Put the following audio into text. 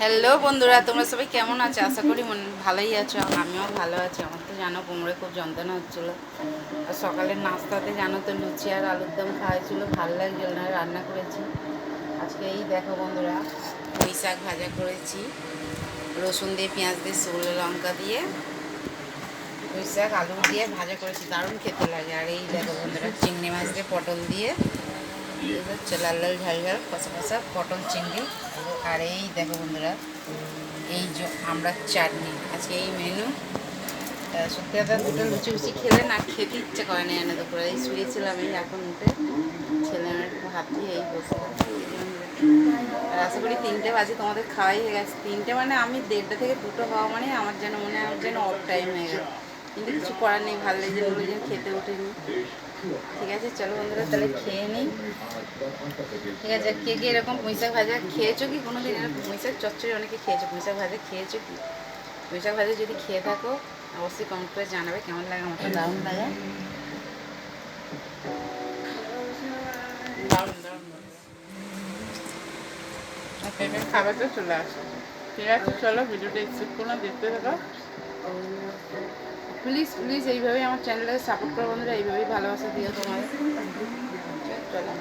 Hello বন্ধুরা, তোমরা সবাই কেমন আছো? আশা করি ভালোই আছো। আমিও ভালো আছি। আমার তো জানো কোমরে খুব যন্ত্রণা হচ্ছিলো। আর সকালের নাস্তাতে জানো তো লুচি আর আলুর দম খাওয়াইছিলো, ভালো লাগছিল না, রান্না করেছি। আজকে এই দেখো বন্ধুরা, পুঁই শাক ভাজা করেছি রসুন দিয়ে, পেঁয়াজ দিয়ে, শুকনো লঙ্কা দিয়ে। পুঁই শাক আলু দিয়ে ভাজা করেছি, দারুণ খেতে লাগে। আর এই দেখো বন্ধুরা, চিংড়ি মাছ দিয়ে পটল দিয়ে হচ্ছে লাল লাল ঝাল ঝাল কষা কষা পটল চিংড়ি। আর এই দেখো বন্ধুরা, এই যে আমরা চাটনি, আজকে এই মেনু। সত্যি কথা, দুটো লুচি লুচি খেলে না খেতে ইচ্ছে করে না। এনে দুপুরে এই শুয়েছিলাম, এই এখন উঠে ছেলে আমার একটু ভাত দিয়ে এই বসলাম। আর আশা করি 3টে বাজে তোমাদের খাওয়াই হয়ে গেছে। 3টে মানে আমি 1:30 থেকে 2টো হওয়া মানে আমার যেন মনে হয় যেন অফ টাইম হয়ে গেছে। কিন্তু কিছু করার নেই, ভালো লেগে বলে যেন খেতে উঠেনি। ঠিক আছে, চলো বন্ধুরা তাহলে খেয়ে নিই। ঠিক আছে, কে কে এরকম পুঁই শাক ভাজা খেয়েছো কি কোনো দিন? এরকম পুঁই শাক চচ্চড়ি অনেকে খেয়েছো, পুঁই শাক ভাজা খেয়েছো কি? পুঁই শাক ভাজা যদি খেয়ে থাকো অবশ্যই কমেন্ট করে জানাবে কেমন লাগে। আমার তো দারুণ লাগে, দারুণ দারুণ। পেঁপে খাবে তো চলে আসো। ঠিক আছে, চলো ভিডিওটা স্কিপ করো না, দেখতে থাকো। প্লিজ প্লিজ এইভাবেই আমার চ্যানেলটাকে সাপোর্ট করো বন্ধুরা, এইভাবেই ভালোবাসা দিও তোমাদের। চলো।